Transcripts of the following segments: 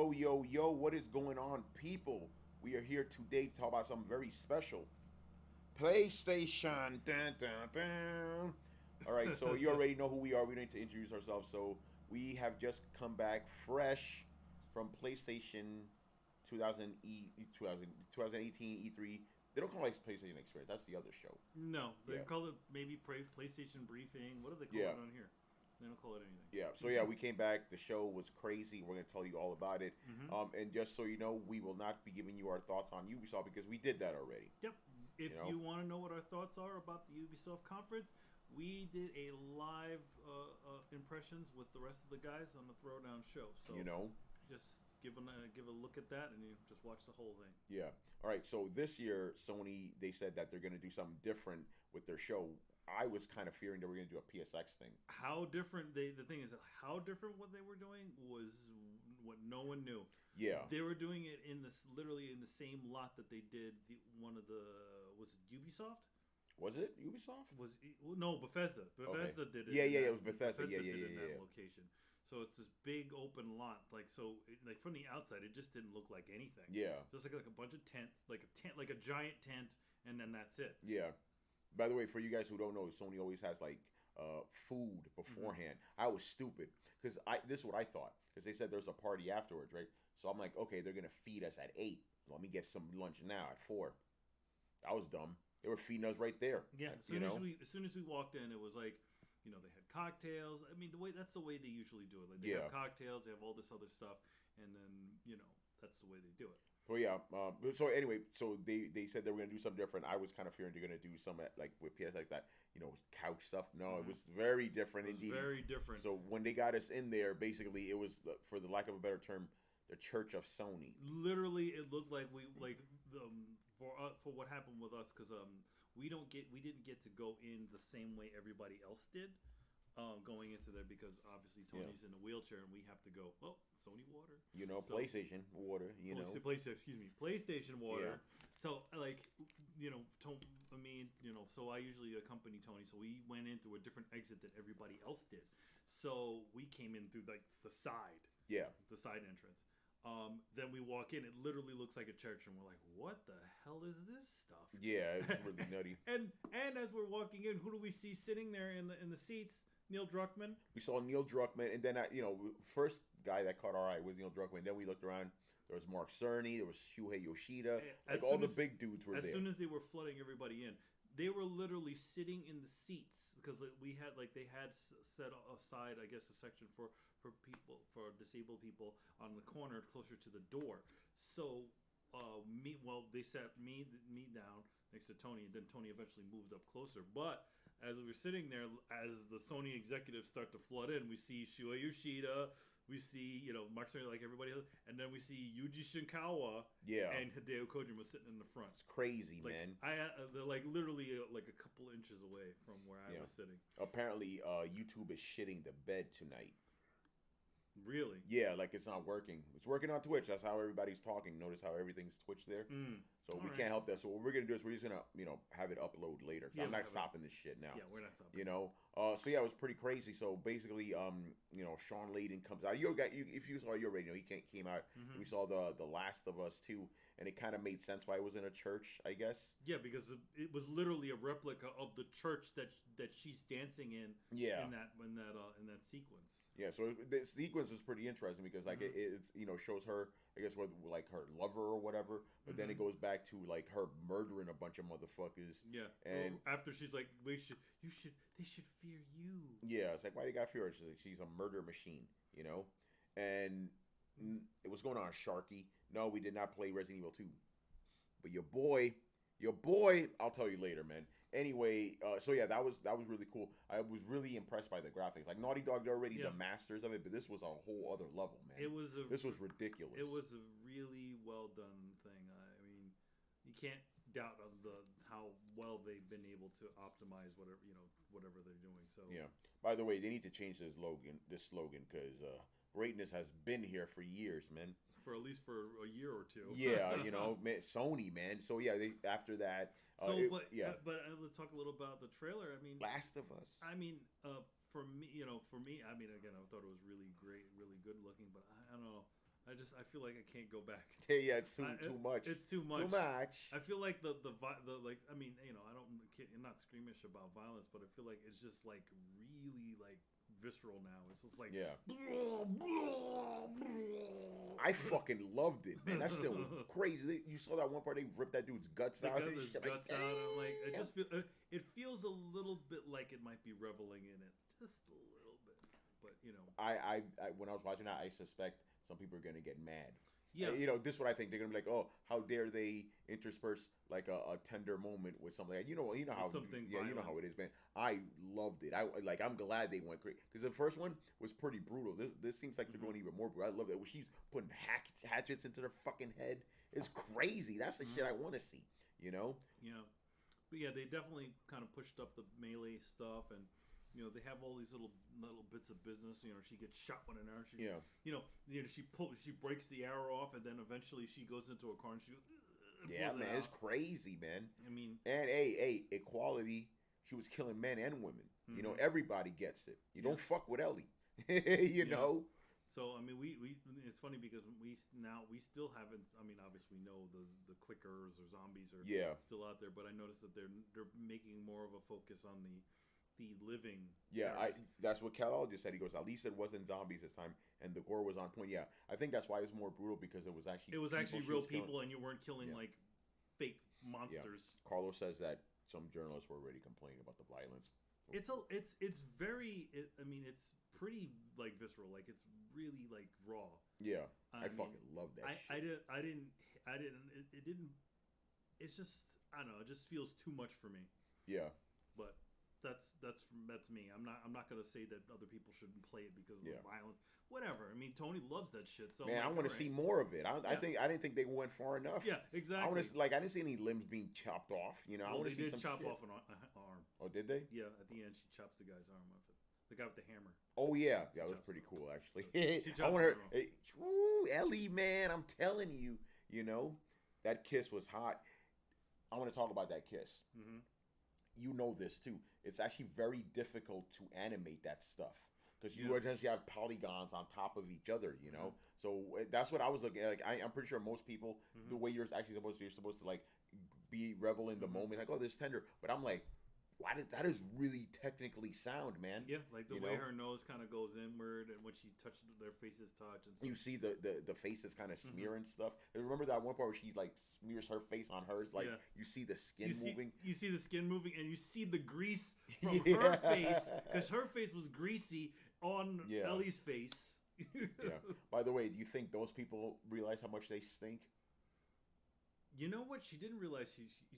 Yo, yo, yo, what is going on, people? We are here today to talk about something very special. PlayStation. Dun, dun, dun. All right, so you already know who we are. We don't need to introduce ourselves. So we have just come back fresh from PlayStation 2018 E3. They don't call it PlayStation Experience. That's the other show. No, they Yeah. call it maybe PlayStation briefing. What do they call Yeah. it on here? They don't call it anything. Yeah, so yeah, we came back. The show was crazy. We're gonna tell you all about it. Mm-hmm. And just so you know, we will not be giving you our thoughts on Ubisoft because we did that already. Yep. If You know? you want to know what our thoughts are about the Ubisoft conference, we did a live impressions with the rest of the guys on the Throwdown show. So You know, just give a look at that, and you just watch the whole thing. yeah. All right. So this year, Sony they said that they're gonna do something different with their show. I was kind of fearing they were gonna do a PSX thing. How different the thing is, how different what they were doing was what no one knew. Yeah. They were doing it in this literally in the same lot that they did one of the, was it Ubisoft? Was it Ubisoft? Well, no, Bethesda. Bethesda Okay. did it. Yeah, in yeah, that- it was Bethesda. Yeah, did yeah, it in yeah, that yeah. location. So it's this big open lot, like from the outside, it just didn't look like anything. Yeah. Just like a bunch of tents, like a giant tent, and then that's it. Yeah. By the way, for you guys who don't know, Sony always has like food beforehand. I was stupid because this is what I thought because they said there's a party afterwards, right? So I'm like, okay, they're gonna feed us at 8. Let me get some lunch now at 4. I was dumb. They were feeding us right there. Yeah, Like, as soon as we walked in, it was like, they had cocktails. I mean, that's the way they usually do it. Like they Yeah. have cocktails, they have all this other stuff, and then that's the way they do it. Well, yeah. So anyway, so they said they were gonna do something different. I was kind of fearing they're gonna do some like with PS like that, couch stuff. No, it was very different It was indeed. very different. So when they got us in there, basically it was, for the lack of a better term, the Church of Sony. Literally, it looked like for what happened with us because we didn't get to go in the same way everybody else did. Going into there because obviously Tony's in a wheelchair and we have to go. Oh, Sony water. So- PlayStation water. PlayStation water. Yeah. So so I usually accompany Tony. So we went in through a different exit than everybody else did. So we came in through like the side Yeah. entrance. Then we walk in. It literally looks like a church, and we're like, "What the hell is this stuff?" Yeah, it's really nutty. And as we're walking in, who do we see sitting there in the seats? Neil Druckmann. We saw Neil Druckmann, and then first guy that caught our eye was Neil Druckmann. Then we looked around. There was Mark Cerny. There was Shuhei Yoshida. Like all the big dudes were there. As soon as they were flooding everybody in, they were literally sitting in the seats because they had set aside, I guess, a section for disabled people on the corner closer to the door. So they sat me down next to Tony, and then Tony eventually moved up closer. But as we were sitting there, as the Sony executives start to flood in, we see Shuhei Yoshida, we see Mark Cerny, like everybody else, and then we see Yuji Shinkawa and Hideo Kojima sitting in the front. It's crazy, Like, man. They're like literally like a couple inches away from where I was sitting. Apparently, YouTube is shitting the bed tonight. Really? Yeah, like it's not working. It's working on Twitch. That's how everybody's talking. Notice how everything's Twitch there. So we can't help that. So what we're gonna do is we're just gonna have it upload later. Yeah, I'm not stopping this shit now. Yeah, we're not stopping. So yeah, it was pretty crazy. So basically, Sean Layden comes out. If you saw your radio, he came out. We saw the Last of Us 2, and it kind of made sense why it was in a church, I guess. Yeah, because it was literally a replica of the church that she's dancing in. Yeah. In that sequence. Yeah, so the sequence is pretty interesting because like it's shows her, I guess, with like her lover or whatever, but then it goes back to like her murdering a bunch of motherfuckers. Yeah, and after she's like, they should fear you. Yeah, it's like, why do you got fear? She's a murder machine, and it was going on Sharky. No, we did not play Resident Evil 2, but your boy, I'll tell you later, man. Anyway, so yeah, that was really cool. I was really impressed by the graphics. Like Naughty Dog, they're already the masters of it, but this was a whole other level, man. This was ridiculous. It was a really well done thing. I mean, you can't doubt how well they've been able to optimize whatever they're doing. So yeah. By the way, they need to change this slogan because greatness has been here for years, man. For at least for a year or two. Yeah, man, Sony, man. So yeah, after that. But let's talk a little about the trailer. I mean, Last of Us. I mean, for me, I mean, again, I thought it was really great, really good looking, but I don't know. I feel like I can't go back. Yeah, it's too much. It's too much. Too much. I feel like the like, I mean, you know, I'm not squeamish about violence, but I feel like it's just like really like visceral now. It's just like, yeah. I fucking loved it, man. That shit was crazy. You saw that one part they ripped that dude's guts out. His guts out. I'm like, it feels a little bit like it might be reveling in it, just a little bit. But you know, I when I was watching that, I suspect some people are gonna get mad. Yeah, you know, this is what I think. They're gonna be like, "Oh, how dare they intersperse like a tender moment with something?" Like, you know how something yeah, violent. you know how it is, man. I loved it. I'm glad they went crazy because the first one was pretty brutal. This seems like they're going even more brutal. I love it. When she's putting hatchets into their fucking head. It's crazy. That's the shit I want to see. You know? Yeah, but yeah, they definitely kind of pushed up the melee stuff and. You know, they have all these little bits of business. You know, she gets shot with an arrow. You know, she breaks the arrow off, and then eventually she goes into a car and she. Yeah, man, it's crazy, man. I mean, and hey, equality. She was killing men and women. You know, everybody gets it. You don't fuck with Ellie. you know. So I mean, we it's funny because we still haven't. I mean, obviously we know the clickers or zombies are still out there, but I noticed that they're making more of a focus on the living. Yeah, that's what Cal just said. He goes, at least it wasn't zombies this time, and the gore was on point. Yeah, I think that's why it was more brutal because it was actually real people, and you weren't killing like fake monsters. Yeah. Carlos says that some journalists were already complaining about the violence. It's very. I mean, it's pretty like visceral. Like it's really like raw. Yeah, I fucking love that. Shit. I didn't. It didn't. It's just I don't know. It just feels too much for me. Yeah, but. That's me. I'm not gonna say that other people shouldn't play it because of the violence. Whatever. I mean, Tony loves that shit. So man, I want to see more of it. I didn't think they went far enough. Yeah, exactly. I didn't see any limbs being chopped off. You know, I want to see some chop shit. off an arm. Oh, did they? Yeah, at the end she chops the guy's arm off. The guy with the hammer. Oh yeah, that was pretty cool actually. I want her. Ellie, man, I'm telling you, you know, that kiss was hot. I want to talk about that kiss. Mm-hmm. You know this too. It's actually very difficult to animate that stuff because you essentially have polygons on top of each other. You know, so that's what I was looking at. Like I'm pretty sure most people, the way you're supposed to like be revel in the moment, like, oh, this tender. But I'm like, why that is really technically sound, man. Yeah, like the way her nose kind of goes inward, and when she touched their faces touch, and stuff. You see the faces kind of smear and stuff. And remember that one part where she like smears her face on hers, like you see the skin moving. You see the skin moving, and you see the grease from her face because her face was greasy on Ellie's face. Yeah. By the way, do you think those people realize how much they stink? You know what? She didn't realize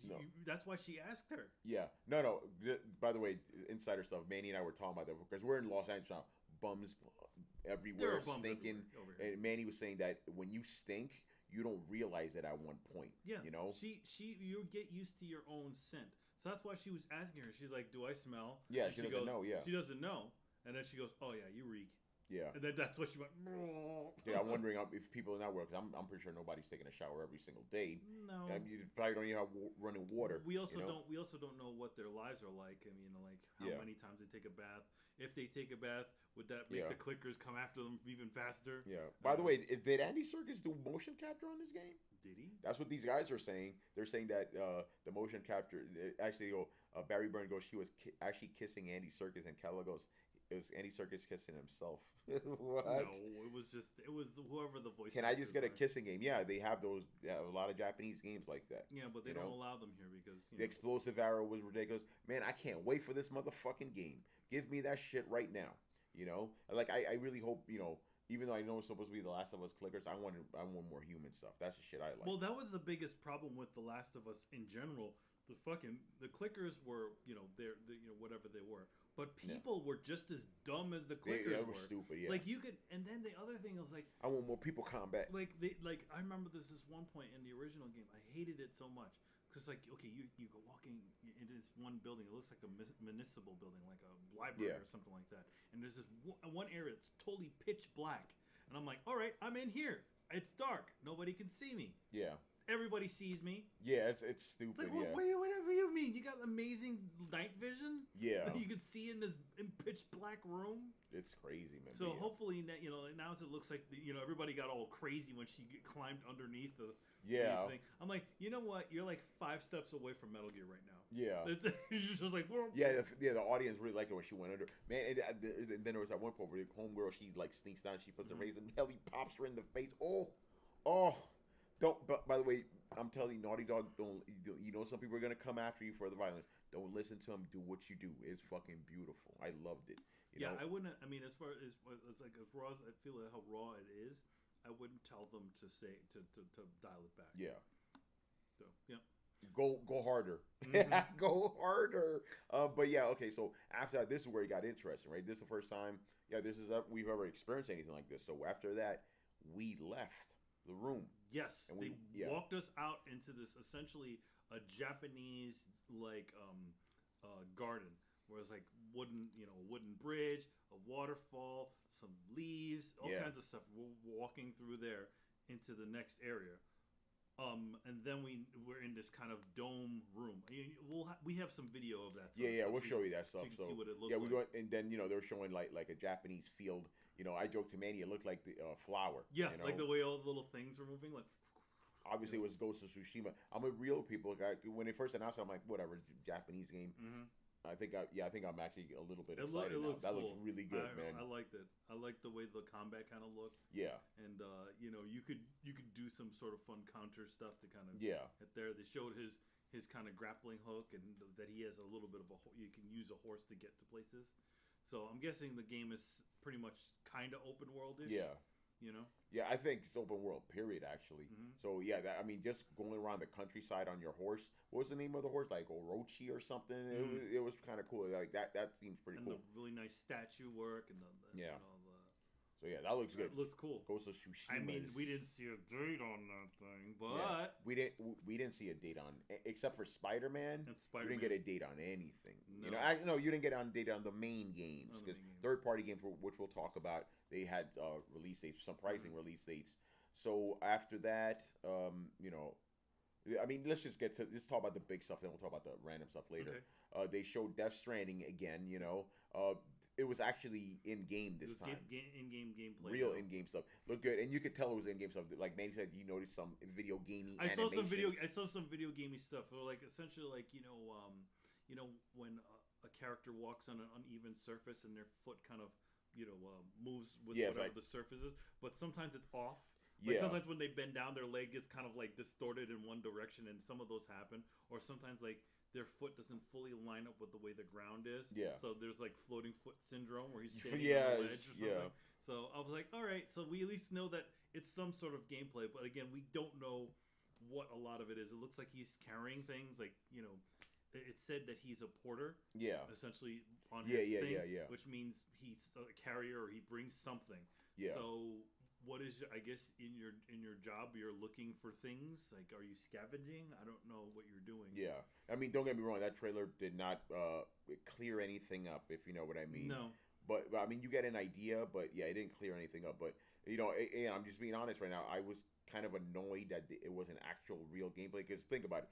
No. That's why she asked her. Yeah. No. By the way, insider stuff. Manny and I were talking about that because we're in Los Angeles now. Bums everywhere, stinking. Everywhere and Manny was saying that when you stink, you don't realize it at one point. Yeah. You know. You get used to your own scent. So that's why she was asking her. She's like, "Do I smell?" Yeah. And she doesn't know. Yeah. She doesn't know. And then she goes, "Oh yeah, you reek." Yeah. And then that's what she went. Yeah, I'm wondering if people in that world, because I'm pretty sure nobody's taking a shower every single day. No. You probably don't even have running water. We also don't know what their lives are like. I mean, like how many times they take a bath. If they take a bath, would that make the clickers come after them even faster? Yeah. By the way, did Andy Serkis do motion capture on this game? Did he? That's what these guys are saying. They're saying that the motion capture actually, Barry Byrne goes, she was actually kissing Andy Serkis, and Kella goes, it was Andy Serkis kissing himself. What? No, it was whoever the voice. Can I just get a kissing game? Yeah, they have those. They have a lot of Japanese games like that. Yeah, but they don't allow them here because the explosive arrow was ridiculous. Man, I can't wait for this motherfucking game. Give me that shit right now. You know, like I really hope even though I know it's supposed to be the Last of Us clickers, I want more human stuff. That's the shit I like. Well, that was the biggest problem with the Last of Us in general. The clickers were they're whatever they were, but people were just as dumb as the clickers were. Stupid, yeah. Like you could, and then the other thing was like, I want more people combat. Like I remember there's this one point in the original game I hated it so much because like okay you go walking into this one building, it looks like a municipal building, like a library or something like that, and there's this one area that's totally pitch black, and I'm like, all right, I'm in here. It's dark, nobody can see me. Yeah. everybody sees me. Yeah, it's stupid. It's like, whatever you mean? You got amazing night vision. Yeah, You could see in this pitch black room. it's crazy, man. So hopefully, now it looks like everybody got all crazy when she climbed underneath the thing. I'm like, you know what? You're like 5 steps away from Metal Gear right now. Yeah, it's just like, whoa. Yeah, the audience really liked it when she went under. Man, and then there was that one point where the homegirl, she like sneaks down, she puts the raisin, hell, he pops her in the face. Oh, don't. But by the way, I'm telling you, Naughty Dog, don't. You know, some people are gonna come after you for the violence. Don't listen to them. Do what you do. It's fucking beautiful. I loved it. You know? I wouldn't. I mean, as far as like as raw as I feel like how raw it is, I wouldn't tell them to say to dial it back. Yeah. So yeah. Go harder. Go harder. But yeah, okay. So after that, this is where it got interesting, right? This is the first time. Yeah, this is we've ever experienced anything like this. So after that, we left the room. Yes, and they walked us out into this essentially a Japanese like garden where it's like wooden bridge, a waterfall, some leaves, all kinds of stuff. We're walking through there into the next area. And then we're in this kind of dome room. We have some video of that stuff. Yeah, we'll show you that stuff. So you can see what it looked like. We go, and then they're showing like a Japanese field. I joked to Manny, it looked like the flower. Yeah, like the way all the little things were moving. Like, obviously, it was Ghost of Tsushima. I'm with real people. When they first announced it, I'm like, whatever, Japanese game. Mm-hmm. I think I'm actually a little bit excited now. That looks really good, man. I liked it. I liked the way the combat kind of looked. Yeah. And you could do some sort of fun counter stuff to kind of get there. They showed his kind of grappling hook and that he has a little bit of you can use a horse to get to places. So I'm guessing the game is pretty much kind of open world-ish. Yeah. Yeah, I think it's open world, period, actually. Mm-hmm. So, yeah, just going around the countryside on your horse. What was the name of the horse? Like Orochi or something? Mm-hmm. It was kind of cool. Like, that seems pretty cool. And the really nice statue work. And so, yeah, that looks good. It looks cool. Ghost of Tsushima. I mean, we didn't see a date on that thing, but... Yeah, we didn't see a date on... Except for Spider-Man, we didn't get a date on anything. No. You didn't get a date on the main games. Because third-party games, which we'll talk about, they had release dates, surprising release dates. So, after that, let's talk about the big stuff, then we'll talk about the random stuff later. Okay. They showed Death Stranding again, it was actually in-game this time. In-game gameplay. Real in-game stuff. Looked good. And you could tell it was in-game stuff. Like Manny said, you noticed some video gamey animations. I saw some video gamey stuff. Like, essentially, like, when a character walks on an uneven surface and their foot kind of, moves with whatever the surface is. But sometimes it's off. Like sometimes when they bend down, their leg is kind of like distorted in one direction, and some of those happen. Or sometimes like their foot doesn't fully line up with the way the ground is. Yeah. So there's like floating foot syndrome where he's standing on the ledge or something. Yeah. So I was like, all right. So we at least know that it's some sort of gameplay, but again, we don't know what a lot of it is. It looks like he's carrying things, like it said that he's a porter. Yeah. Essentially on his thing, which means he's a carrier or he brings something. Yeah. So. What is I guess in your job you're looking for things, like are you scavenging? I don't know what you're doing. Yeah, I mean, don't get me wrong, that trailer did not clear anything up, if you know what I mean. No, but I mean, you get an idea, but yeah, it didn't clear anything up. But and I'm just being honest right now, I was kind of annoyed that it was an actual real gameplay, because think about it,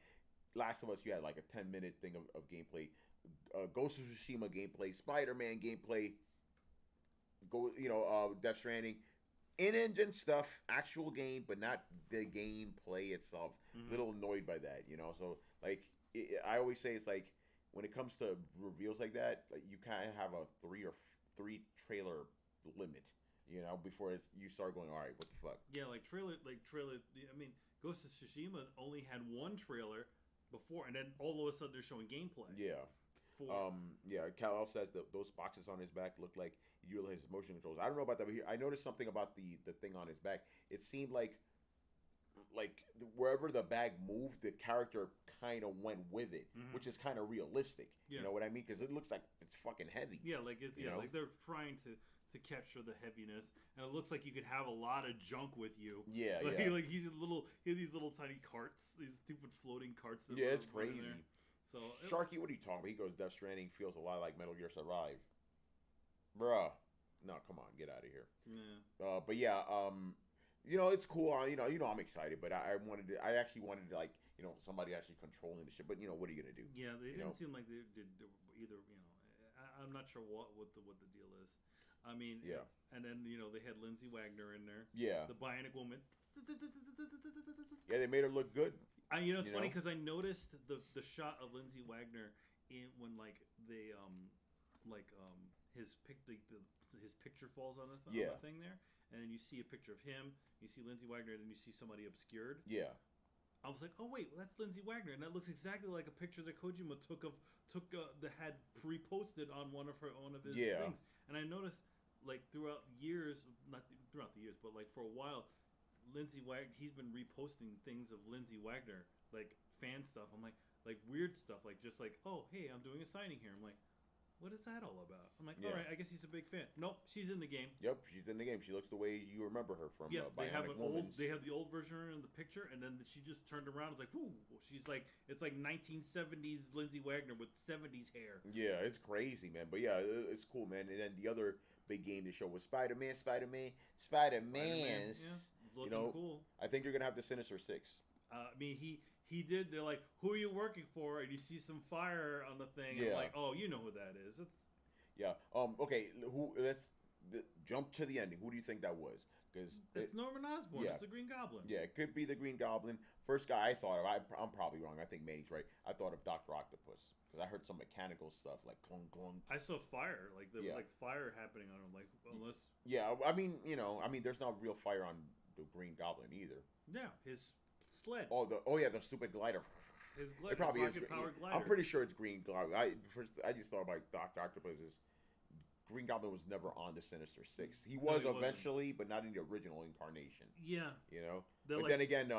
Last of Us, you had like a 10-minute thing of gameplay, Ghost of Tsushima gameplay, Spider-Man gameplay, Death Stranding. In-engine stuff, actual game, but not the gameplay itself. Mm-hmm. Little annoyed by that, So, like, I always say it's like, when it comes to reveals like that, like, you kind of have a three trailer limit, before you start going, all right, what the fuck? Yeah, like trailer. I mean, Ghost of Tsushima only had one trailer before, and then all of a sudden they're showing gameplay. Yeah. Kal-El says that those boxes on his back look like you his motion controls. I don't know about that, but here I noticed something about the thing on his back. It seemed like wherever the bag moved, the character kind of went with it, which is kind of realistic. Yeah. You know what I mean? Because it looks like it's fucking heavy. Yeah, like like they're trying to capture the heaviness, and it looks like you could have a lot of junk with you. Yeah, like he has these little tiny carts, these stupid floating carts. It's crazy. So Sharky, what are you talking about? He goes, Death Stranding feels a lot like Metal Gear Survive. Bruh. No, come on, get out of here. Yeah. But yeah, It's cool. I'm excited, but I actually wanted to like, somebody actually controlling the shit. But what are you gonna do? Yeah, they You know? didn't seem like they did either. I'm not sure what the deal is. I mean, Yeah. and then they had Lindsay Wagner in there, Yeah. the Bionic Woman. Yeah, they made her look good. It's funny because I noticed the shot of Lindsay Wagner in when like they his his picture falls on on the thing there, and then you see a picture of him, you see Lindsay Wagner, and then you see somebody obscured. Yeah. I was like, oh wait, well, that's Lindsay Wagner, and that looks exactly like a picture that Kojima took that had reposted on one of his things. And I noticed like throughout years, not throughout the years, but like for a while, Lindsay Wagner, he's been reposting things of Lindsay Wagner, like fan stuff. I'm like weird stuff, like just like, oh hey, I'm doing a signing here. I'm like, what is that all about? I'm like, all right, I guess he's a big fan. Nope, she's in the game. Yep, she's in the game. She looks the way you remember her from. Yeah, they have Woman's. They have the old version in the picture, and then she just turned around. It's like, whoo, she's like, it's like 1970s Lindsay Wagner with 70s hair. Yeah, it's crazy, man. But yeah, it's cool, man. And then the other big game to show was Spider-Man. Yeah, it's looking cool. I think you're gonna have the Sinister Six. I mean, he did. They're like, who are you working for? And you see some fire on the thing. Yeah. I'm like, oh, you know who that is. Yeah. Okay. Let's jump to the ending. Who do you think that was? Because it's Norman Osborn. Yeah. It's the Green Goblin. Yeah, it could be the Green Goblin. First guy I thought of. I'm probably wrong. I think Manny's right. I thought of Dr. Octopus because I heard some mechanical stuff like clunk clunk. I saw fire. Like there was like fire happening on him. Like unless. Yeah, I mean, there's not real fire on the Green Goblin either. Yeah, his sled. The stupid glider. His glider. It probably is. Glider. I'm pretty sure it's Green Goblin. I just thought about Dr. Octopus. Green Goblin was never on the Sinister Six. He was eventually, but not in the original incarnation. Yeah. But then again,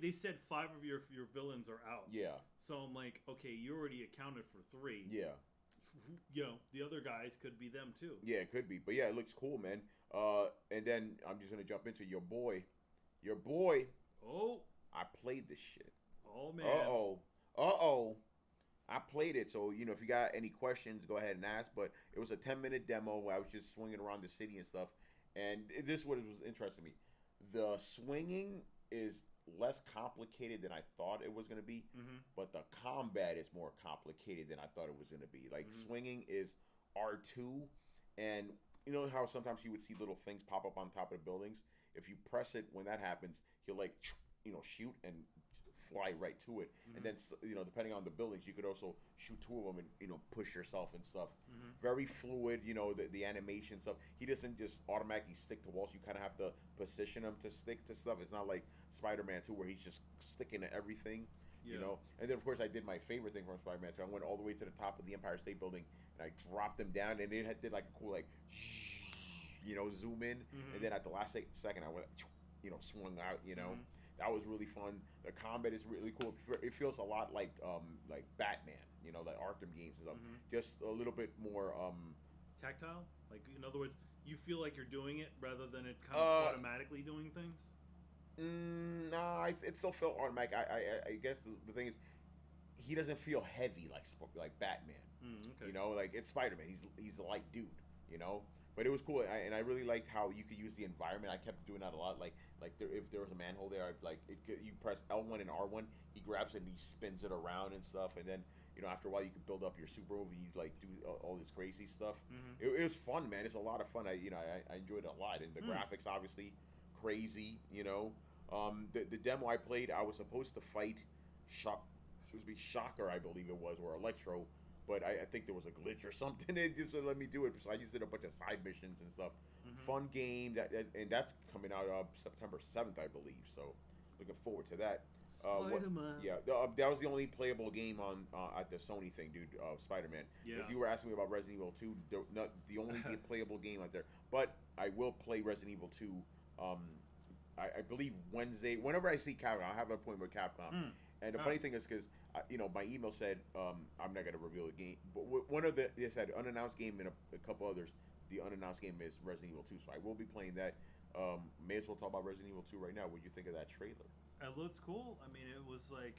they said 5 of your villains are out. Yeah. So I'm like, okay, you already accounted for 3. Yeah. The other guys could be them too. Yeah, it could be. But yeah, it looks cool, man. And then I'm just gonna jump into your boy. Oh. I played this shit. Oh man. Uh-oh. I played it, so if you got any questions, go ahead and ask. But it was a 10-minute demo where I was just swinging around the city and stuff. And this is what was interesting to me. The swinging is less complicated than I thought it was going to be, but the combat is more complicated than I thought it was going to be. Like swinging is R2, and you know how sometimes you would see little things pop up on top of the buildings. If you press it, when that happens, he'll shoot and fly right to it. And then depending on the buildings, you could also shoot 2 of them and push yourself and stuff. Very fluid. The animation stuff. He doesn't just automatically stick to walls. You kind of have to position him to stick to stuff. It's not like Spider-Man 2 where he's just sticking to everything. And then of course I did my favorite thing from Spider-Man 2. I went all the way to the top of the Empire State Building and I dropped him down, and it did like a cool zoom in, and then at the last second I went swung out. That was really fun. The combat is really cool. It feels a lot like Batman, like Arkham games and stuff. Just a little bit more tactile. Like in other words, you feel like you're doing it rather than it kind of automatically doing things. Nah, it still felt automatic. I guess the thing is, he doesn't feel heavy like Batman. Okay. Like it's Spider-Man. He's a light dude. But it was cool, and I really liked how you could use the environment. I kept doing that a lot. If there was a manhole there, you press L1 and R1, he grabs it and he spins it around and stuff. And then after a while, you could build up your super move and you do all this crazy stuff. It was fun, man. It's a lot of fun. I enjoyed it a lot, and the graphics obviously crazy. The demo I played, I was supposed to fight Shocker, I believe it was, or Electro. But I think there was a glitch or something. It just let me do it. So I just did a bunch of side missions and stuff. Fun game. And that's coming out September 7th, I believe. So looking forward to that. Spider-Man. That was the only playable game on at the Sony thing, dude. Spider-Man. Yeah. Because you were asking me about Resident Evil 2. The only playable game out there. But I will play Resident Evil 2. I believe Wednesday. Whenever I see Capcom, I have an appointment with Capcom. And the funny thing is, because my email said I'm not gonna reveal the game, but one of they said unannounced game and a couple others. The unannounced game is Resident Evil 2, so I will be playing that. May as well talk about Resident Evil 2 right now. What do you think of that trailer? It looked cool. I mean, it was like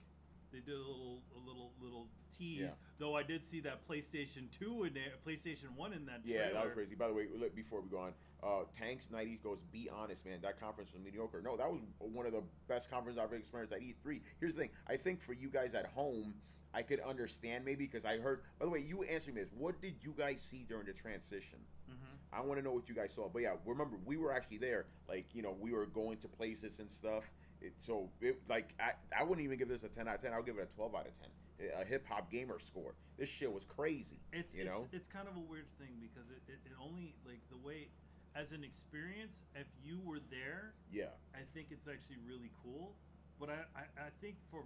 They did a little tease. Yeah. Though I did see that PlayStation 2 in there, PlayStation 1 in that Yeah, trailer. that was crazy. By the way, look, before we go on, Tanks 90 goes, be honest, man. That conference was mediocre. No, that was one of the best conferences I've experienced at E3. Here's the thing. I think for you guys at home, I could understand maybe because I heard. By the way, you answered me this. What did you guys see during the transition? Mm-hmm. I want to know what you guys saw. But yeah, remember we were actually there. Like we were going to places and stuff. I wouldn't even give this a 10 out of 10. I'll give it a 12 out of 10. A hip hop gamer score. This shit was crazy. It's kind of a weird thing because it only like the way as an experience. If you were there, Yeah. I think it's actually really cool. But I think for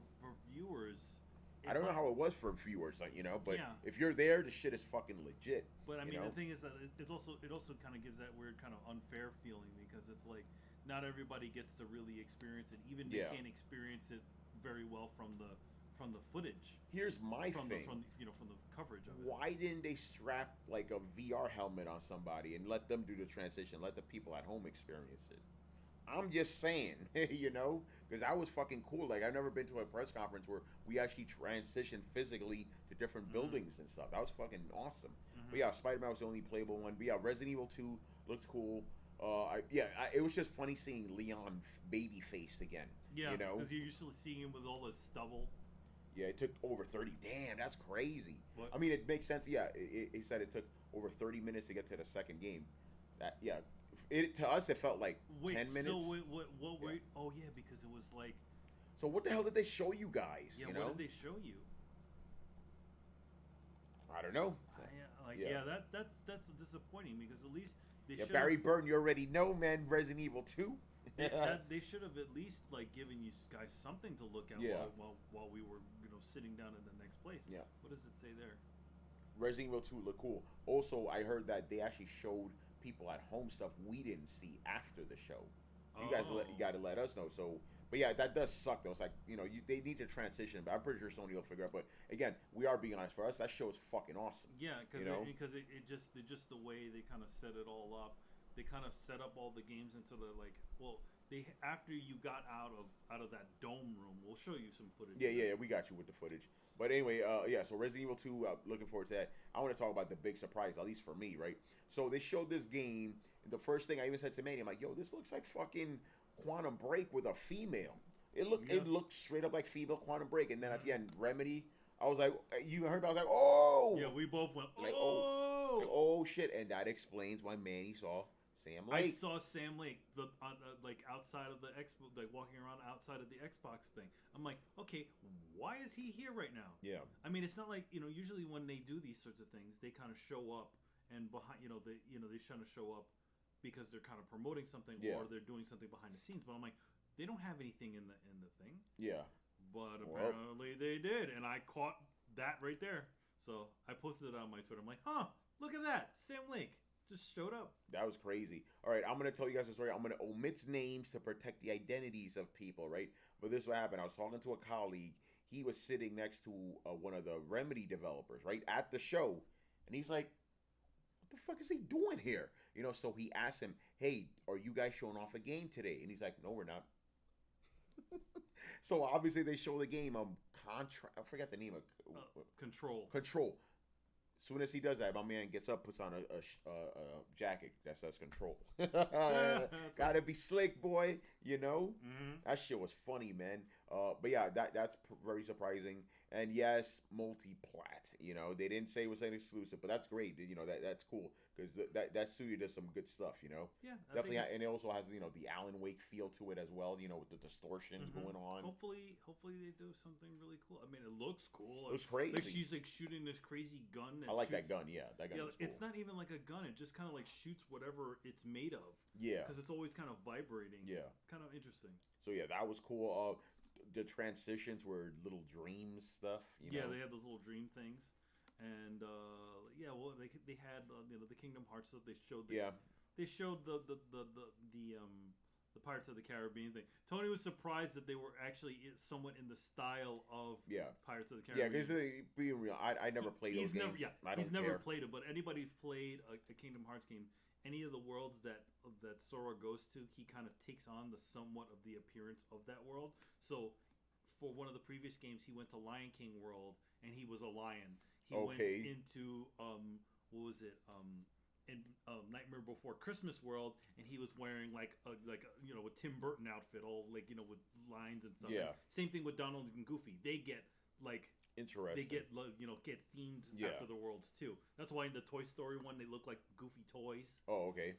viewers. I don't know how it was for viewers, but Yeah. if you're there, the shit is fucking legit. But I mean, the thing is that it also kind of gives that weird kind of unfair feeling because it's like not everybody gets to really experience it. Even they can't experience it very well from the footage. Here's my from thing. from the coverage of it. Why didn't they strap like a VR helmet on somebody and let them do the transition? Let the people at home experience it. I'm just saying, because that was fucking cool. Like I've never been to a press conference where we actually transitioned physically to different buildings and stuff. That was fucking awesome. But yeah, Spider-Man was the only playable one. But yeah, Resident Evil 2 looked cool. It was just funny seeing Leon baby faced again. Yeah, because you're used to seeing him with all this stubble. Yeah, it took over 30. Damn, that's crazy. What? I mean, it makes sense. Yeah, it said it took over 30 minutes to get to the second game. To us it felt like 10 minutes. So what were? Oh yeah, because it was like. So what the hell did they show you guys? Yeah, what did they show you? I don't know. That's disappointing because at least they should. Barry Burton, you already know, man. Resident Evil 2. They should have at least given you guys something to look at while we were sitting down in the next place. Yeah. What does it say there? Resident Evil 2 looked cool. Also, I heard that they actually showed people at home stuff we didn't see after the show. You guys got to let us know. So, but yeah, that does suck though. It's like they need to transition, but I'm pretty sure Sony will figure out. But again, we are being honest. For us, that show is fucking awesome. Yeah, because it just the way they kind of set it all up. They kind of set up all the games into the after you got out of that dome room, we'll show you some footage. Yeah, we got you with the footage. But anyway, so Resident Evil 2, looking forward to that. I want to talk about the big surprise, at least for me, right? So they showed this game. The first thing I even said to Manny, I'm like, yo, this looks like fucking Quantum Break with a female. It looked straight up like female Quantum Break. And then at the end, Remedy, I was like, you heard me? I was like, oh! Yeah, we both went, like, oh shit. And that explains why Manny saw Sam Lake. I saw Sam Lake outside of the Xbox, walking around outside of the Xbox thing. I'm like, okay, why is he here right now? Yeah. I mean, it's not like usually when they do these sorts of things, they kind of show up and behind they trying to show up because they're kind of promoting something or they're doing something behind the scenes. But I'm like, they don't have anything in the thing. Yeah. But apparently they did, and I caught that right there. So I posted it on my Twitter. I'm like, look at that, Sam Lake. Just showed up. That was crazy. All right, I'm going to tell you guys a story. I'm going to omit names to protect the identities of people, right? But this is what happened. I was talking to a colleague. He was sitting next to one of the Remedy developers, right, at the show. And he's like, what the fuck is he doing here? So he asked him, hey, are you guys showing off a game today? And he's like, no, we're not. So obviously they show the game. I forgot the name of Control. As soon as he does that, my man gets up, puts on a jacket that says Control. Gotta be slick, boy. Mm-hmm. That shit was funny, man. But yeah, that's very surprising. And yes, multi-plat. They didn't say it was an exclusive, but that's great. That's cool because that studio does some good stuff. Yeah, definitely. And it also has the Alan Wake feel to it as well. With the distortions going on. Hopefully they do something really cool. I mean, it looks cool. It was crazy. Like she's shooting this crazy gun. I like that gun. Yeah, that gun. Was cool. It's not even like a gun. It just kind of shoots whatever it's made of. Yeah. Because it's always kind of vibrating. Yeah. It's kind of interesting. So yeah, that was cool. The transitions were little dream stuff. Yeah, they had those little dream things, and they had the Kingdom Hearts stuff. They showed they showed the Pirates of the Caribbean thing. Tony was surprised that they were actually somewhat in the style of Pirates of the Caribbean. Yeah, because being real, I never played those games. He's never played it, but anybody who's played a Kingdom Hearts game, any of the worlds that Sora goes to, he kind of takes on somewhat of the appearance of that world. So for one of the previous games, he went to Lion King World and he was a lion. He went Okay. into what was it? In Nightmare Before Christmas World, and he was wearing like a Tim Burton outfit, all like with lines and stuff. Yeah. And same thing with Donald and Goofy. They get like Interesting. they get get themed Yeah. after the worlds too. That's why in the Toy Story one they look like Goofy toys. Oh, okay.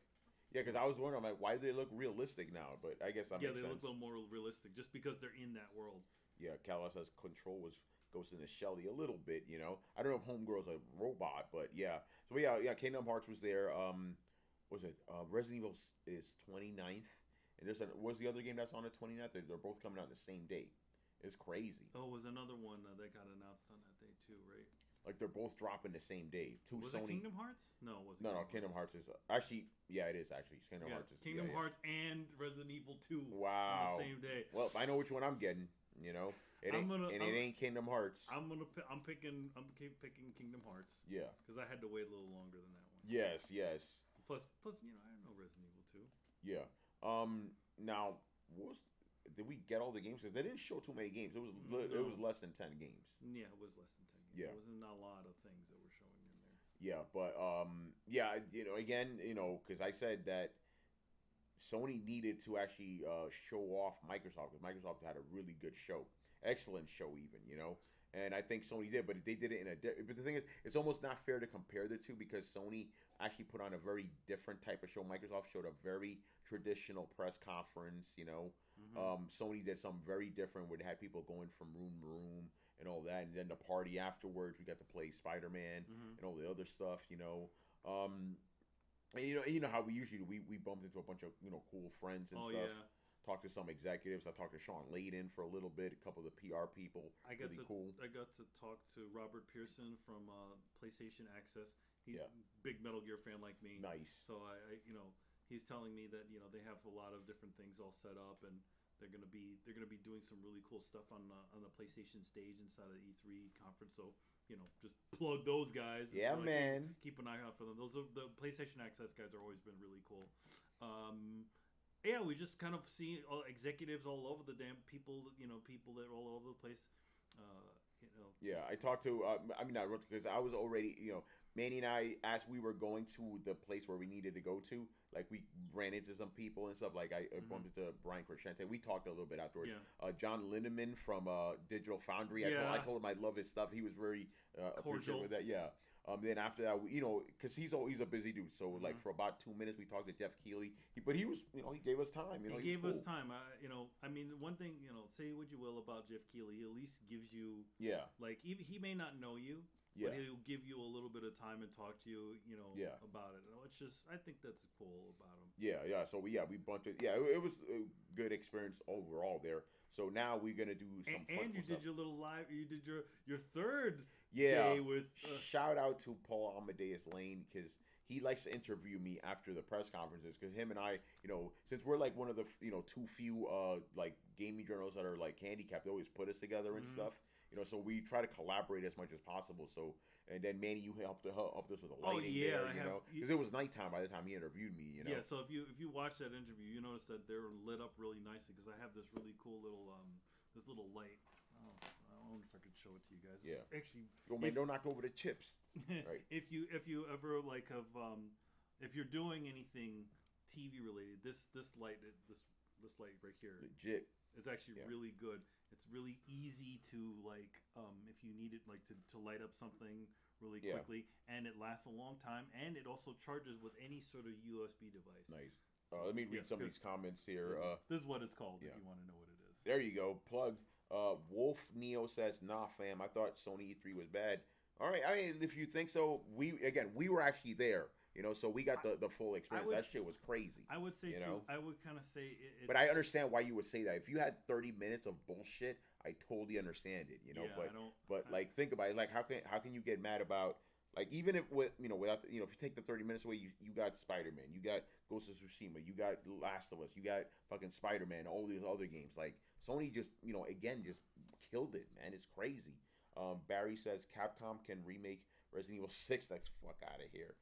Yeah, because I was wondering, I'm like, why do they look realistic now? But I guess that makes sense. They look a little more realistic just because they're in that world. Yeah, Cal says Control was Ghost in the Shelly a little bit, I don't know if Homegirl's a robot, but yeah. So yeah, Kingdom Hearts was there. Was it Resident Evil is 29th, and was the other game that's on the 29th? They're both coming out the same day. It's crazy. Oh, it was another one that got announced on that day too, right? Like they're both dropping the same day. Was it Kingdom Hearts? No, it wasn't. No, Kingdom Hearts is actually, yeah, it is actually Kingdom Hearts. Kingdom Hearts and Resident Evil 2 wow. on the same day. Well, I know which one I'm getting. It ain't Kingdom Hearts. I'm picking Kingdom Hearts. Yeah, because I had to wait a little longer than that one. Yes. Plus, I don't know Resident Evil 2. Yeah. Now, did we get all the games? Because they didn't show too many games. It was less than 10 games. Yeah, it was less than 10 games. Yeah. There wasn't a lot of things that were showing in there. Yeah, but again, because I said that Sony needed to actually show off Microsoft, because Microsoft had a really good show, excellent show even, and I think Sony did, but they did it but the thing is, it's almost not fair to compare the two, because Sony actually put on a very different type of show. Microsoft showed a very traditional press conference, Sony did something very different where they had people going from room to room and all that, and then the party afterwards, we got to play Spider-Man and all the other stuff, and how we usually do. We bumped into a bunch of cool friends and stuff. Yeah. Talked to some executives. I talked to Sean Layden for a little bit. A couple of the PR people. I got to talk to Robert Pearson from PlayStation Access. He's a big Metal Gear fan like me. Nice. So I he's telling me that they have a lot of different things all set up, and they're gonna be doing some really cool stuff on the PlayStation stage inside of the E3 conference. So just plug those guys. Yeah, man. Keep an eye out for them. Those are the PlayStation Access guys. Are always been really cool. Yeah, we just kind of see executives all over the damn people. People that are all over the place. Yeah, I talked to. Not because I was already. Manny and I, as we were going to the place where we needed to go to, like we ran into some people and stuff. Like I bumped into Brian Crescente. We talked a little bit afterwards. Yeah. John Lindemann from Digital Foundry. I told him I love his stuff. He was very appreciative with that. Yeah. Then after that, because he's a busy dude. So like for about 2 minutes, we talked to Jeff Keighley. But he was, he gave us time. He gave us time. One thing, say what you will about Jeff Keighley, he at least gives you. Yeah. Like he may not know you. Yeah. But he'll give you a little bit of time and talk to you, about it. It's just, I think that's cool about him. Yeah. So we bumped it. Yeah, it was a good experience overall there. So now we're gonna do some. And you did your little live. You did your third. Yeah. Day with shout out to Paul Amadeus Lane, because he likes to interview me after the press conferences, because him and I, since we're like one of the too few like gaming journalists that are like handicapped, they always put us together and stuff. So we try to collaborate as much as possible. So, and then Manny, you helped us with the lighting there, because it was nighttime by the time he interviewed me. Yeah. So if you watch that interview, you notice that they're lit up really nicely, because I have this really cool little light. I don't know if I could show it to you guys. Yeah. Actually, don't knock over the chips. Right. If you ever like have if you're doing anything TV related, this light right here, legit. It's actually really good. It's really easy to like if you need it like to light up something really quickly, and it lasts a long time, and it also charges with any sort of USB device. Nice. Let me read some of these comments here. This is what it's called if you want to know what it is. There you go. Plug. Wolf Neo says, "Nah, fam. I thought Sony E3 was bad." All right. I mean, if you think so, we were actually there. So we got the full experience. That shit was crazy. I would say too. I would kind of say it's, but I understand why you would say that. If you had 30 minutes of bullshit, I totally understand it. Like think about it. Like how can you get mad about, like, even if without if you take the 30 minutes away, you got Spider-Man, you got Ghost of Tsushima, you got Last of Us, you got fucking Spider-Man, all these other games. Like Sony just again just killed it, man. It's crazy. Barry says Capcom can remake Resident Evil 6. That's fuck out of here.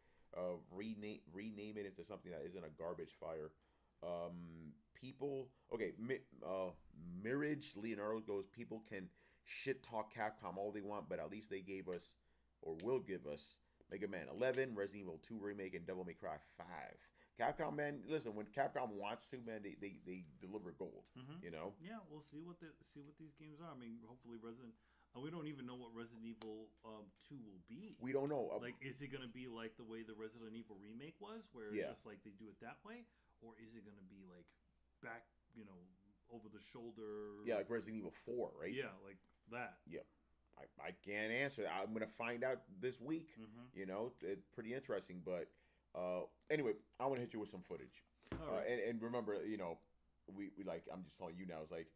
Rename it into something that isn't a garbage fire. People. Okay, Mirage Leonardo goes. People can shit talk Capcom all they want, but at least they gave us, or will give us, Mega Man 11, Resident Evil 2 remake, and Devil May Cry 5. Capcom, man, listen. When Capcom wants to, man, they deliver gold. Mm-hmm. You know. Yeah, we'll see what these games are. I mean, hopefully Resident. We don't even know what Resident Evil 2 will be. We don't know. Like, is it going to be like the way the Resident Evil remake was, where it's just like they do it that way, or is it going to be like back, over the shoulder? Yeah, like Resident Evil 4, right? Yeah, like that. Yeah. I can't answer. I'm gonna find out this week. Mm-hmm. It's pretty interesting. But anyway, I want to hit you with some footage. All right. And remember, we like. I'm just telling you now. It's like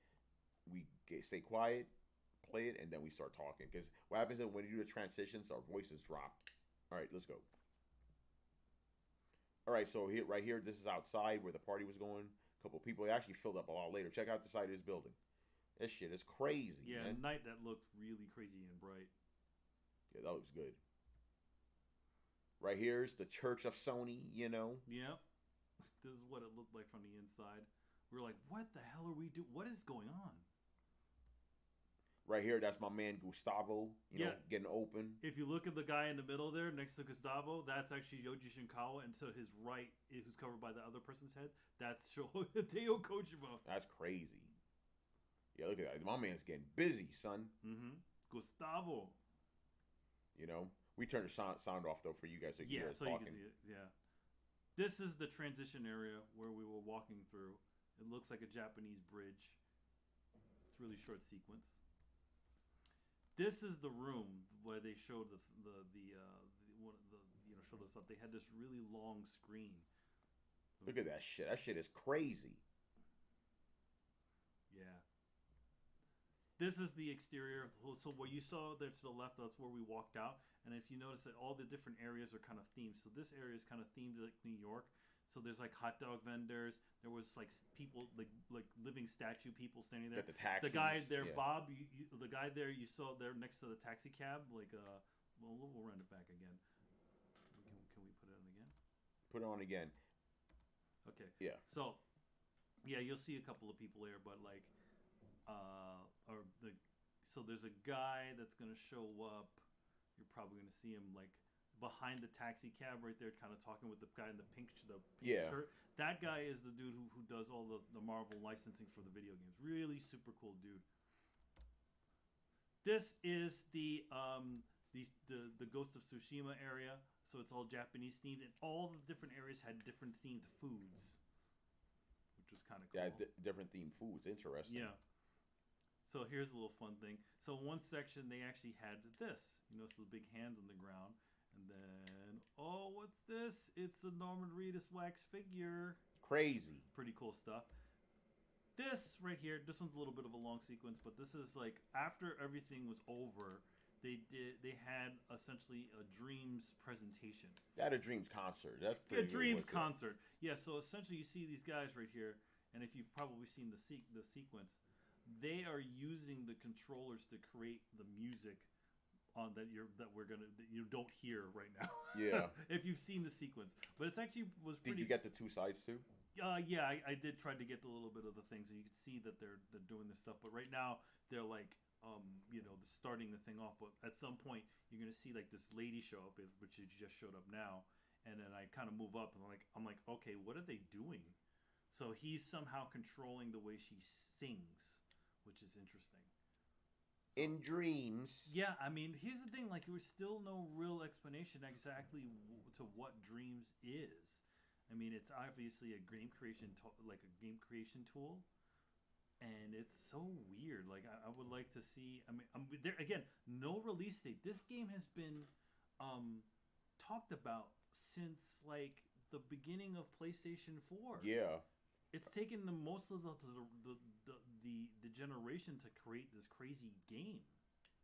stay quiet, play it, and then we start talking. Because what happens is when you do the transitions, our voices drop. All right, let's go. All right, so right here, this is outside where the party was going. A couple people. It actually filled up a lot later. Check out the side of this building. This shit is crazy. Yeah, man. at night that looked really crazy and bright. Yeah, that looks good. Right here's the Church of Sony, Yep. This is what it looked like from the inside. We were like, what the hell are we doing? What is going on? Right here, that's my man Gustavo, getting open. If you look at the guy in the middle there next to Gustavo, that's actually Yoji Shinkawa, and to his right, who's covered by the other person's head, that's Hideo Kojima. That's crazy. Yeah, look at that. My man's getting busy, son. Mm-hmm. Gustavo. We turned the sound off, though, for you guys so you can hear us talking. You can see it. Yeah. This is the transition area where we were walking through. It looks like a Japanese bridge. It's a really short sequence. This is the room where they showed showed us up. They had this really long screen. Look at that shit. That shit is crazy. Yeah. This is the exterior. So what you saw there to the left, that's where we walked out. And if you notice that all the different areas are kind of themed. So this area is kind of themed like New York. So there's like hot dog vendors. There was like people, like living statue people standing there. Got the taxis. The guy there, yeah. Bob, the guy there you saw there next to the taxi cab. Like, we'll run it back again. Can we put it on again? Put it on again. Okay. Yeah. So, yeah, you'll see a couple of people there, but like, so there's a guy that's gonna show up. You're probably gonna see him like behind the taxi cab right there, kind of talking with the guy in the pink shirt. That guy is the dude who does all the Marvel licensing for the video games. Really super cool dude. This is the Ghost of Tsushima area, so it's all Japanese themed, and all the different areas had different themed foods, which was kind of cool. Yeah, different themed foods. Interesting. Yeah. So here's a little fun thing. So in one section they actually had this. You notice the big hands on the ground. And then, what's this? It's the Norman Reedus wax figure. Crazy. Pretty cool stuff. This right here, this one's a little bit of a long sequence, but this is like after everything was over, they had essentially a Dreams presentation. They had a Dreams concert. That's pretty a Dreams concert. Yeah, so essentially you see these guys right here, and if you've probably seen the sequence, they are using the controllers to create the music that you don't hear right now. Yeah. If you've seen the sequence, but it's actually was pretty. Did you get the two sides too? Yeah, I did try to get a little bit of the things, and you can see that they're doing this stuff. But right now they're like, starting the thing off. But at some point you're gonna see like this lady show up, which just showed up now, and then I kind of move up, and I'm like, okay, what are they doing? So he's somehow controlling the way she sings, which is interesting. In Dreams. Yeah, I mean, here's the thing. Like, there's still no real explanation exactly to what Dreams is. I mean, it's obviously a game creation tool, and it's so weird. Like, I would like to see. I mean, there again, no release date. This game has been talked about since like the beginning of PlayStation 4. Yeah. It's taken most of the generation to create this crazy game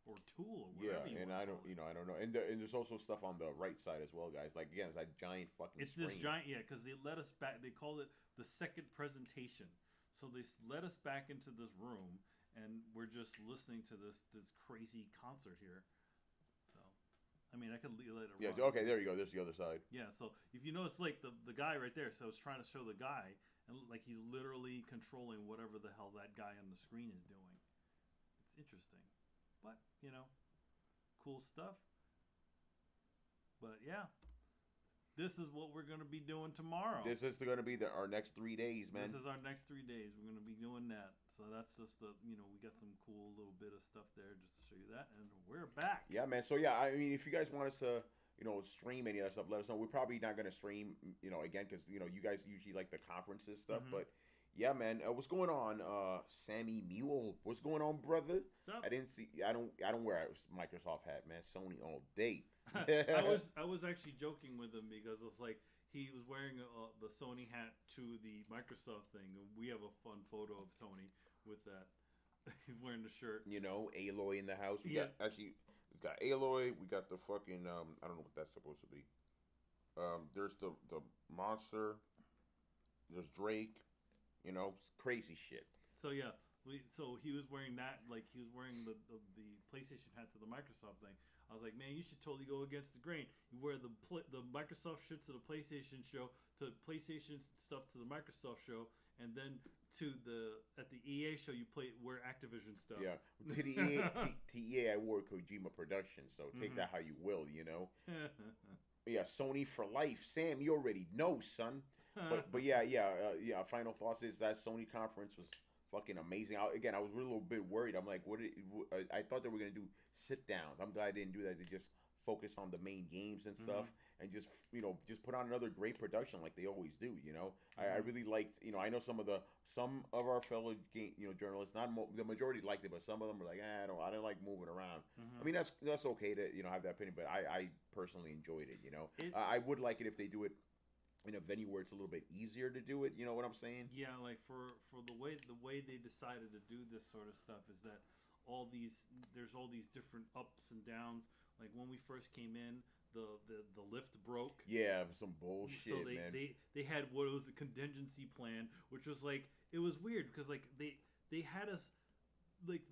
or tool or whatever. Yeah, and I don't know. And there's also stuff on the right side as well, guys. Like again, it's that giant fucking. It's screen. this giant, because they let us back. They call it the second presentation. So they let us back into this room, and we're just listening to this crazy concert here. So, I mean, I could let it Yeah. run. Okay. There you go. There's the other side. Yeah. So if you notice, like the guy right there, so I was trying to show the guy, and like he's literally controlling whatever the hell that guy on the screen is doing. It's interesting, but cool stuff. But yeah, this is what we're gonna be doing tomorrow. This is going to be our next 3 days, man. This is our next 3 days. We're gonna be doing that. So that's just we got some cool little bit of stuff there just to show you that, and we're back. Yeah, man. So yeah, I mean, if you guys want us to, stream any of that stuff, let us know. We're probably not going to stream, again, because you guys usually like the conferences stuff. But yeah, man, what's going on, Sammy Mule? What's going on, brother? What's up? I didn't see. I don't wear a Microsoft hat, man. Sony all day. I was actually joking with him because it's like he was wearing the Sony hat to the Microsoft thing, and we have a fun photo of Tony with that. He's wearing the shirt. Aloy in the house. We got Aloy. We got the fucking I don't know what that's supposed to be. There's the monster. There's Drake. Crazy shit. So yeah, so he was wearing that, like he was wearing the PlayStation hat to the Microsoft thing. I was like, man, you should totally go against the grain. You wear the Microsoft shit to the PlayStation show, to PlayStation stuff to the Microsoft show, and then at the EA show you wear Activision stuff. Yeah, to the EA, I wore Kojima Productions, so take that how you will, Yeah, Sony for life. Sam, you already know, son. But yeah. Final thoughts is that Sony conference was fucking amazing. I was a little bit worried. I'm like, I thought they were gonna do sit downs. I'm glad they didn't do that. They just focus on the main games and stuff, and just put on another great production like they always do. I really liked. I know some of our fellow journalists, not the majority liked it, but some of them were like, I didn't like moving around. I mean, that's okay to have that opinion, but I personally enjoyed it. I would like it if they do it in a venue where it's a little bit easier to do it. You know what I'm saying? Yeah, like for the way they decided to do this sort of stuff is that there's all these different ups and downs. Like when we first came in, the lift broke. Yeah, some bullshit, so man. They had what was the contingency plan, which was like, it was weird because like they had us like.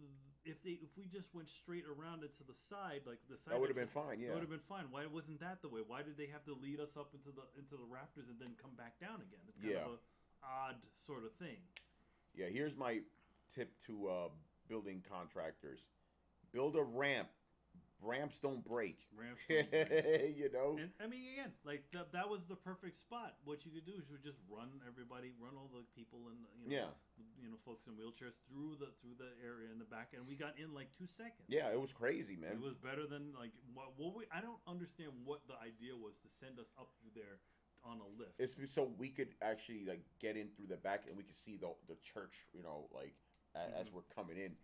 If we just went straight around it to the side, like the side, that would have been fine. Yeah, that would have been fine. Why wasn't that the way? Why did they have to lead us up into the rafters and then come back down again? It's kind of a odd sort of thing. Yeah, here's my tip to building contractors: build a ramp. Ramps don't break. Ramps don't break. And I mean, again, like that was the perfect spot. What you could do is you would just run all the people and folks in wheelchairs through the area in the back, and we got in like 2 seconds. Yeah, it was crazy, man. It was better than like I don't understand what the idea was to send us up through there on a lift. It's so we could actually like get in through the back and we could see the church, as we're coming in.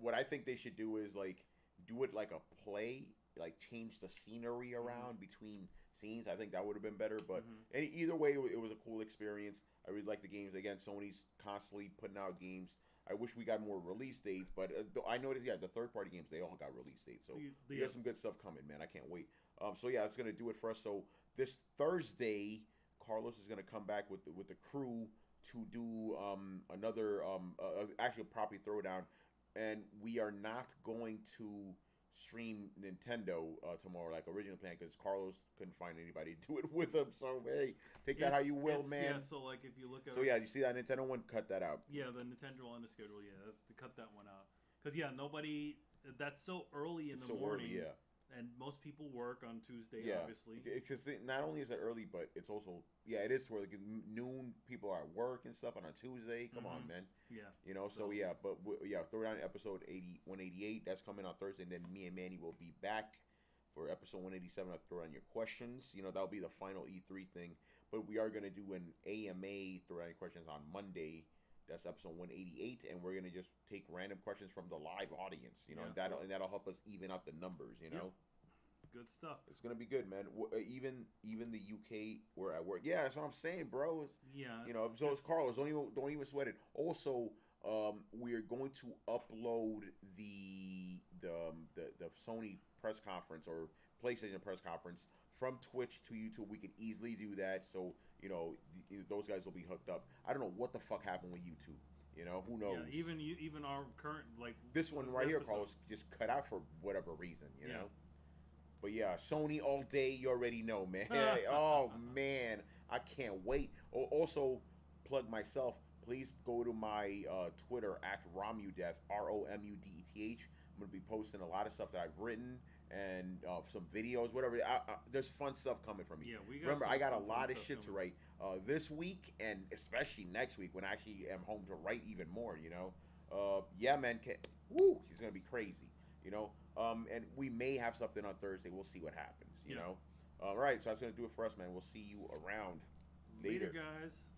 What I think they should do is like do it like a play, like change the scenery around between scenes. I think that would have been better. But either way, it was a cool experience. I really like the games. Again, Sony's constantly putting out games. I wish we got more release dates, but I noticed, the third-party games, they all got release dates. So we got some good stuff coming, man. I can't wait. So yeah, it's gonna do it for us. So this Thursday, Carlos is gonna come back with the crew to do another actually property throwdown, and we are not going to stream Nintendo tomorrow like originally planned because Carlos couldn't find anybody to do it with him. So hey, take that how you will, man. Yeah, so like if you look at you see that Nintendo one, cut that out. Yeah, the Nintendo on the schedule. Yeah, to cut that one out because nobody. That's so early in the morning. Early, yeah. And most people work on Tuesday, obviously. Because not only is it early, but it's also it is where like noon people are at work and stuff on a Tuesday. Come on, man. Yeah. Throwdown episode 188 that's coming on Thursday, and then me and Manny will be back for episode 187. I'll throw on your questions. That'll be the final E3 thing. But we are gonna do an AMA throw on questions on Monday. That's episode 188, and we're gonna just take random questions from the live audience, and that'll help us even out the numbers, Yep. Good stuff. It's gonna be good, man. Even the UK where I work, that's what I'm saying, bro. So it's Carlos. Don't even sweat it. Also, we're going to upload the Sony press conference or PlayStation press conference from Twitch to YouTube. We can easily do that. So those guys will be hooked up. I don't know what the fuck happened with YouTube. Who knows? Yeah, even our current this one right here, Carlos, just cut out for whatever reason. But yeah, Sony all day. You already know, man. Oh man, I can't wait. Also, plug myself. Please go to my Twitter at Romudeth, ROMUDETH. I'm gonna be posting a lot of stuff that I've written and some videos, whatever. There's fun stuff coming from me. Yeah, we got. Remember, I got a some fun lot of stuff shit to coming. write this week, and especially next week when I actually am home to write even more. Yeah, man. Woo, he's gonna be crazy. You know, and we may have something on Thursday. We'll see what happens. Yeah. All right, so that's gonna do it for us, man. We'll see you around Later, later. guys.